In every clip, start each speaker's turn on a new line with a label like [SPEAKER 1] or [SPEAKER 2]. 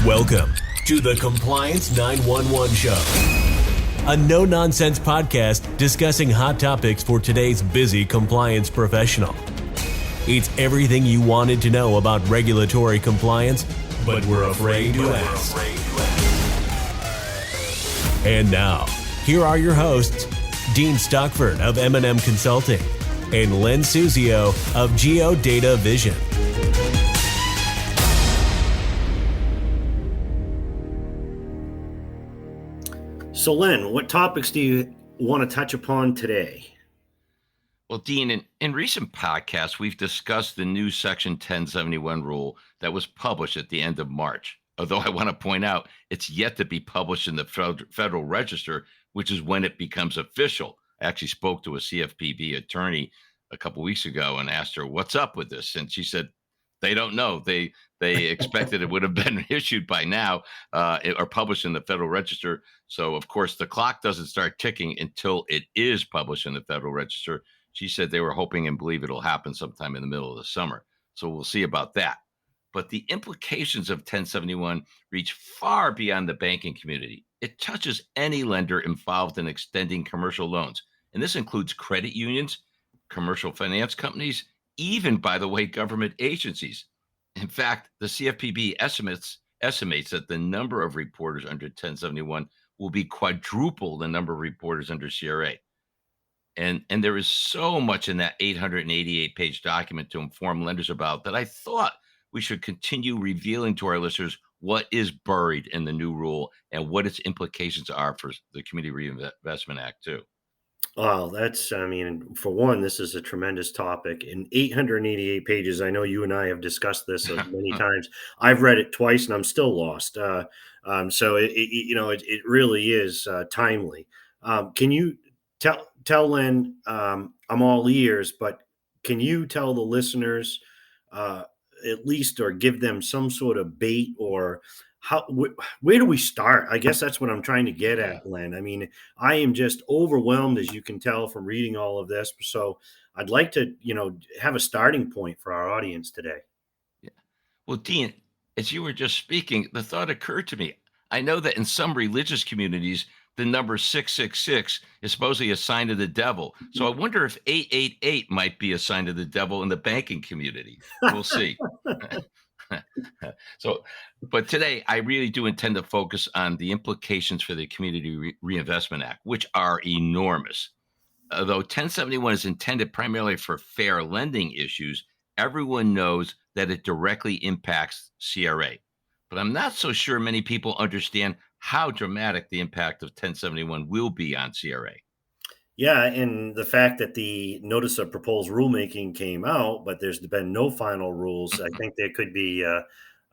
[SPEAKER 1] Welcome to the Compliance 911 Show, a no-nonsense podcast discussing hot topics for today's busy compliance professional. It's everything you wanted to know about regulatory compliance, but we're afraid to ask. And now, here are your hosts, Dean Stockford of M&M Consulting and Len Suzio of GeoData Vision.
[SPEAKER 2] So, Len, what topics do you want to touch upon today?
[SPEAKER 3] Well, Dean, in recent podcasts, we've discussed the new Section 1071 rule that was published at the end of March. Although I want to point out, it's yet to be published in the Federal Register, which is when it becomes official. I actually spoke to a CFPB attorney a couple weeks ago and asked her, what's up with this? And she said, they don't know. They expected it would have been issued by now or published in the Federal Register. So, of course, the clock doesn't start ticking until it is published in the Federal Register. She said they were hoping and believe it'll happen sometime in the middle of the summer. So we'll see about that. But the implications of 1071 reach far beyond the banking community. It touches any lender involved in extending commercial loans. And this includes credit unions, commercial finance companies, even, by the way, government agencies. In fact, the CFPB estimates that the number of reporters under 1071 will be quadruple the number of reporters under CRA. And there is so much in that 888-page document to inform lenders about that I thought we should continue revealing to our listeners what is buried in the new rule and what its implications are for the Community Reinvestment Act, too.
[SPEAKER 2] Oh, for one, this is a tremendous topic. In 888 pages, I know you and I have discussed this many times. I've read it twice and I'm still lost. So it really is timely. Can you tell Len, I'm all ears, but can you tell the listeners at least, or give them some sort of bait, or where do we start? I guess that's what I'm trying to get at, Len. I mean, I am just overwhelmed, as you can tell from reading all of this. So I'd like to, have a starting point for our audience today.
[SPEAKER 3] Yeah. Well, Dean, as you were just speaking, the thought occurred to me. I know that in some religious communities, the number 666 is supposedly a sign of the devil. So I wonder if 888 might be a sign of the devil in the banking community. We'll see. But today I really do intend to focus on the implications for the Community Reinvestment Act, which are enormous. Though 1071 is intended primarily for fair lending issues, everyone knows that it directly impacts CRA. But I'm not so sure many people understand how dramatic the impact of 1071 will be on CRA.
[SPEAKER 2] Yeah, and the fact that the notice of proposed rulemaking came out, but there's been no final rules. I think there could be,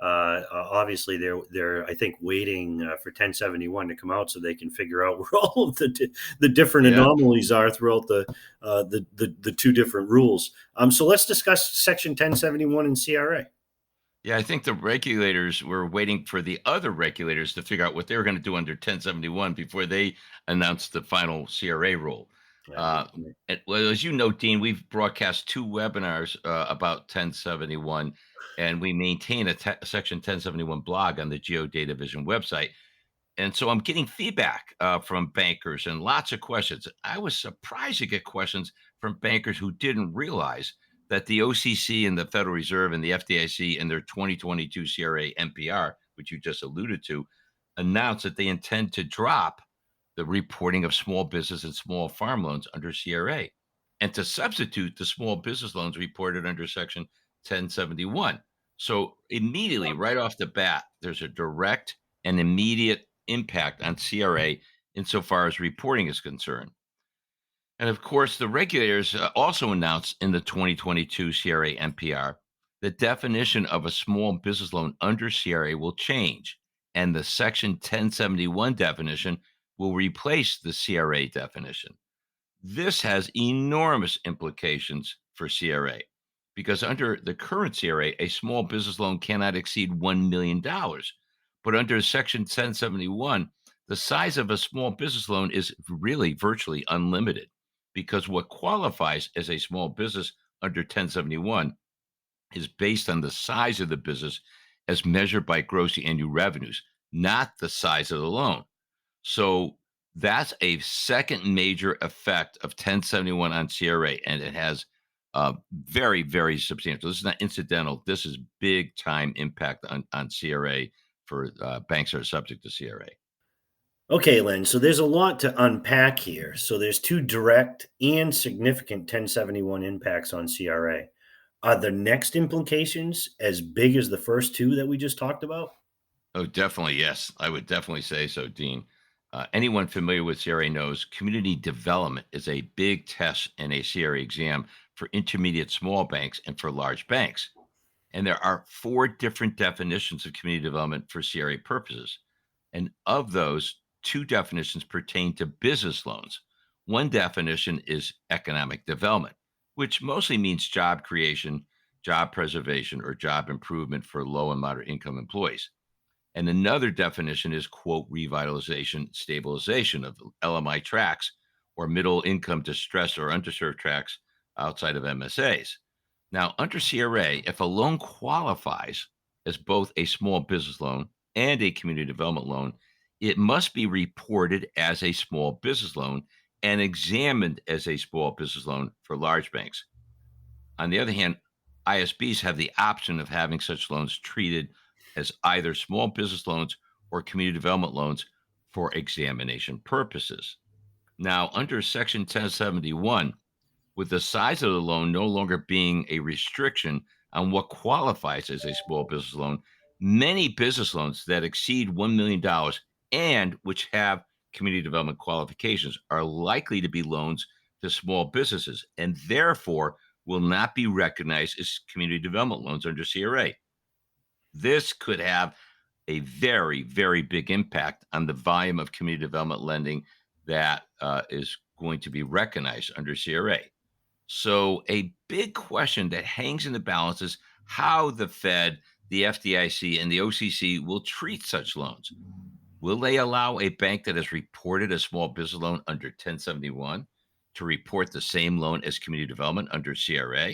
[SPEAKER 2] obviously, they're I think waiting for 1071 to come out so they can figure out where all of the different anomalies are throughout the two different rules. So let's discuss Section 1071 in CRA.
[SPEAKER 3] Yeah, I think the regulators were waiting for the other regulators to figure out what they were going to do under 1071 before they announced the final CRA rule. Well, as you know, Dean, we've broadcast 2 webinars about 1071, and we maintain a Section 1071 blog on the GeoData Vision website. And so I'm getting feedback from bankers and lots of questions. I was surprised to get questions from bankers who didn't realize that the OCC and the Federal Reserve and the FDIC in their 2022 CRA NPR, which you just alluded to, announced that they intend to drop the reporting of small business and small farm loans under CRA and to substitute the small business loans reported under Section 1071. So immediately, right off the bat, there's a direct and immediate impact on CRA insofar as reporting is concerned. And of course, the regulators also announced in the 2022 CRA NPR the definition of a small business loan under CRA will change, and the Section 1071 definition will replace the CRA definition. This has enormous implications for CRA because under the current CRA, a small business loan cannot exceed $1 million. But under Section 1071, the size of a small business loan is really virtually unlimited, because what qualifies as a small business under 1071 is based on the size of the business as measured by gross annual revenues, not the size of the loan. So that's a second major effect of 1071 on CRA, and it has very, very substantial. This is not incidental. This is big time impact on CRA for banks that are subject to CRA.
[SPEAKER 2] Okay, Len. So there's a lot to unpack here. So there's two direct and significant 1071 impacts on CRA. Are the next implications as big as the first two that we just talked about?
[SPEAKER 3] Oh, definitely. Yes. I would definitely say so, Dean. Anyone familiar with CRA knows community development is a big test in a CRA exam for intermediate small banks and for large banks. And there are four different definitions of community development for CRA purposes. And of those, two definitions pertain to business loans. One definition is economic development, which mostly means job creation, job preservation, or job improvement for low and moderate income employees. And another definition is, quote, revitalization, stabilization of LMI tracks or middle income distressed or underserved tracks outside of MSAs. Now, under CRA, if a loan qualifies as both a small business loan and a community development loan, it must be reported as a small business loan and examined as a small business loan for large banks. On the other hand, ISBs have the option of having such loans treated as either small business loans or community development loans for examination purposes. Now, under Section 1071, with the size of the loan no longer being a restriction on what qualifies as a small business loan, many business loans that exceed $1 million and which have community development qualifications are likely to be loans to small businesses and therefore will not be recognized as community development loans under CRA. This could have a very, very big impact on the volume of community development lending that is going to be recognized under CRA. So, a big question that hangs in the balance is how the Fed, the FDIC, and the OCC will treat such loans. Will they allow a bank that has reported a small business loan under 1071 to report the same loan as community development under CRA?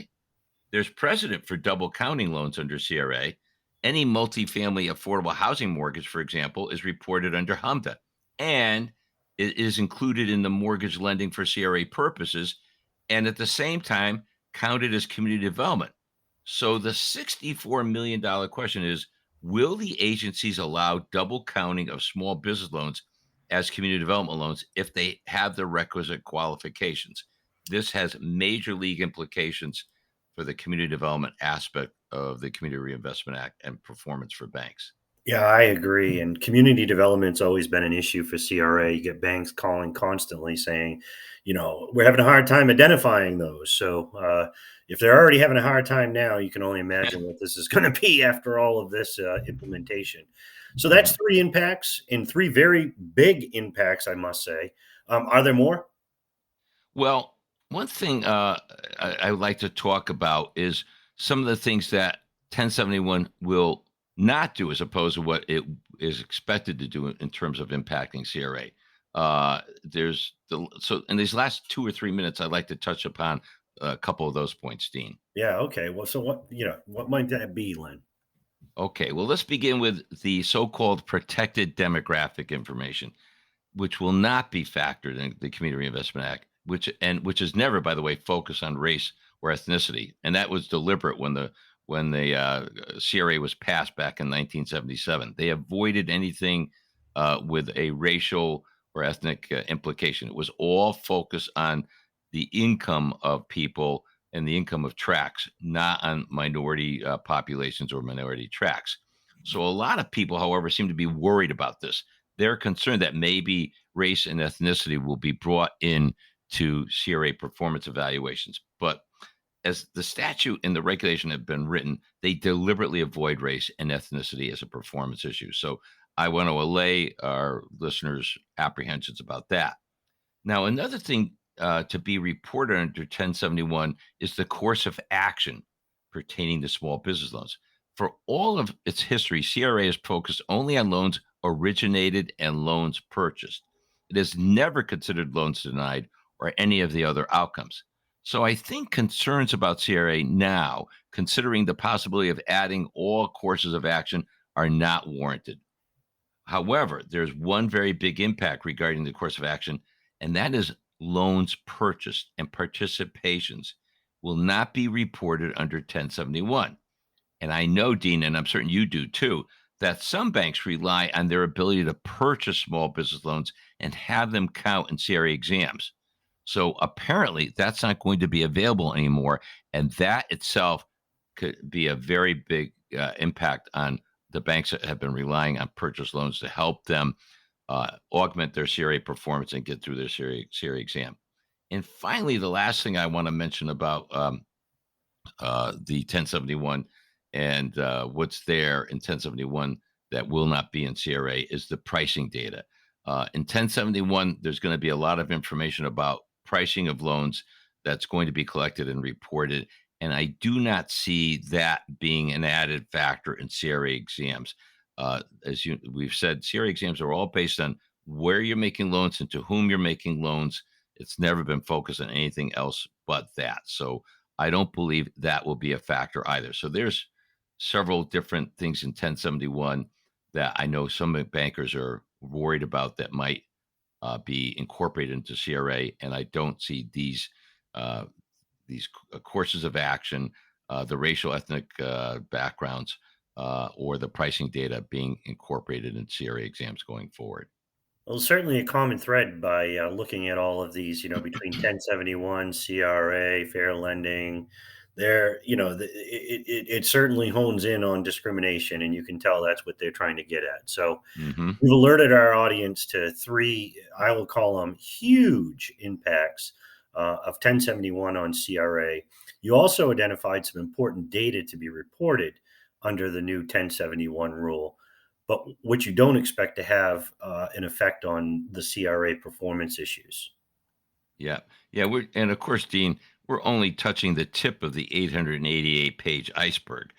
[SPEAKER 3] There's precedent for double counting loans under CRA. Any multifamily affordable housing mortgage, for example, is reported under HMDA and it is included in the mortgage lending for CRA purposes and at the same time counted as community development. So the $64 million question is, will the agencies allow double counting of small business loans as community development loans if they have the requisite qualifications? This has major league implications for the community development aspect of the Community Reinvestment Act and performance for banks.
[SPEAKER 2] Yeah, I agree. And community development's always been an issue for CRA. You get banks calling constantly saying, we're having a hard time identifying those. So if they're already having a hard time now, you can only imagine what this is going to be after all of this implementation. So that's three impacts and three very big impacts, I must say. Are there more?
[SPEAKER 3] Well, one thing I would like to talk about is some of the things that 1071 will not do as opposed to what it is expected to do in terms of impacting CRA. So in these last 2 or 3 minutes, I'd like to touch upon a couple of those points, Dean.
[SPEAKER 2] Yeah. Okay. Well, so what might that be, Len?
[SPEAKER 3] Okay, well, let's begin with the so-called protected demographic information, which will not be factored in the Community Reinvestment Act, which is never, by the way, focused on race or ethnicity, and that was deliberate when the CRA was passed back in 1977. They avoided anything with a racial or ethnic implication. It was all focused on the income of people and the income of tracts, not on minority populations or minority tracts. So a lot of people, however, seem to be worried about this. They're concerned that maybe race and ethnicity will be brought in to CRA performance evaluations. But as the statute and the regulation have been written, they deliberately avoid race and ethnicity as a performance issue. So I want to allay our listeners' apprehensions about that. Now, another thing to be reported under 1071 is the course of action pertaining to small business loans. For all of its history, CRA is focused only on loans originated and loans purchased. It has never considered loans denied or any of the other outcomes. So I think concerns about CRA now, considering the possibility of adding all courses of action, are not warranted. However, there's one very big impact regarding the course of action, and that is loans purchased and participations will not be reported under 1071. And I know, Dean, and I'm certain you do too, that some banks rely on their ability to purchase small business loans and have them count in CRA exams. So apparently that's not going to be available anymore. And that itself could be a very big impact on the banks that have been relying on purchase loans to help them augment their CRA performance and get through their CRA exam. And finally, the last thing I want to mention about the 1071 and what's there in 1071 that will not be in CRA is the pricing data. In 1071, there's going to be a lot of information about pricing of loans that's going to be collected and reported. And I do not see that being an added factor in CRA exams. As we've said, CRA exams are all based on where you're making loans and to whom you're making loans. It's never been focused on anything else but that. So I don't believe that will be a factor either. So there's several different things in 1071 that I know some bankers are worried about that might be incorporated into CRA, and I don't see these courses of action, the racial ethnic backgrounds, or the pricing data being incorporated in CRA exams going forward.
[SPEAKER 2] Well, certainly a common thread by looking at all of these, between 1071, CRA, fair lending. It certainly hones in on discrimination, and you can tell that's what they're trying to get at. So
[SPEAKER 3] Mm-hmm.
[SPEAKER 2] we've alerted our audience to three, I will call them huge impacts of 1071 on CRA. You also identified some important data to be reported under the new 1071 rule, but which you don't expect to have an effect on the CRA performance issues.
[SPEAKER 3] Yeah. And of course, Dean, we're only touching the tip of the 888-page iceberg.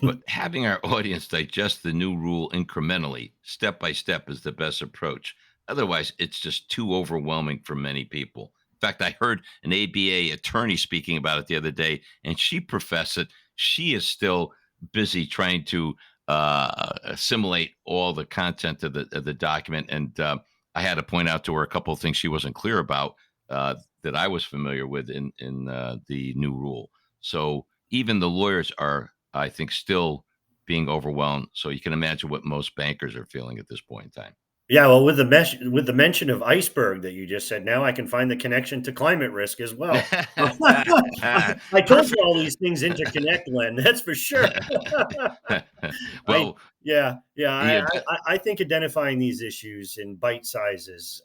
[SPEAKER 3] But having our audience digest the new rule incrementally, step by step, is the best approach. Otherwise, it's just too overwhelming for many people. In fact, I heard an ABA attorney speaking about it the other day, and she professed that she is still busy trying to assimilate all the content of the document. And I had to point out to her a couple of things she wasn't clear about that I was familiar with in the new rule. So even the lawyers are, I think, still being overwhelmed. So you can imagine what most bankers are feeling at this point in time.
[SPEAKER 2] Yeah, well, with the mention of iceberg that you just said, now I can find the connection to climate risk as well. I told you all these things interconnect, Len. That's for sure.
[SPEAKER 3] Well,
[SPEAKER 2] I think identifying these issues in bite sizes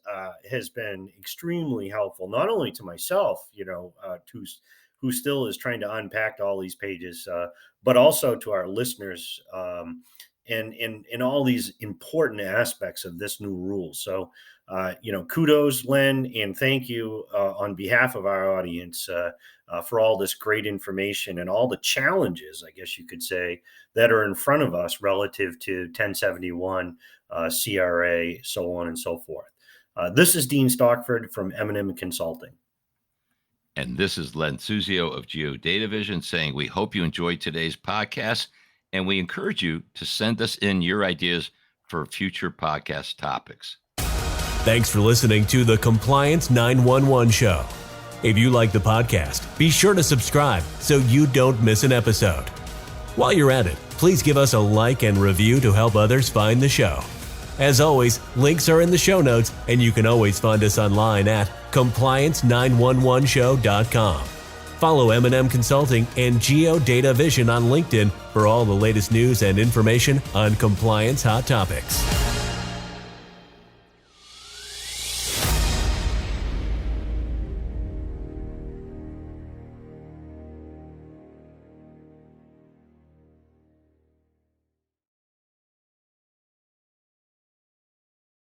[SPEAKER 2] has been extremely helpful, not only to myself, who still is trying to unpack all these pages, but also to our listeners. And all these important aspects of this new rule. So, kudos, Len, and thank you on behalf of our audience for all this great information and all the challenges, I guess you could say, that are in front of us relative to 1071, CRA, so on and so forth. This is Dean Stockford from M&M Consulting.
[SPEAKER 3] And this is Len Suzio of Geodata Vision saying we hope you enjoyed today's podcast. And we encourage you to send us in your ideas for future podcast topics.
[SPEAKER 1] Thanks for listening to the Compliance 911 Show. If you like the podcast, be sure to subscribe so you don't miss an episode. While you're at it, please give us a like and review to help others find the show. As always, links are in the show notes, and you can always find us online at compliance911show.com. Follow M&M Consulting and Geodata Vision on LinkedIn for all the latest news and information on compliance hot topics.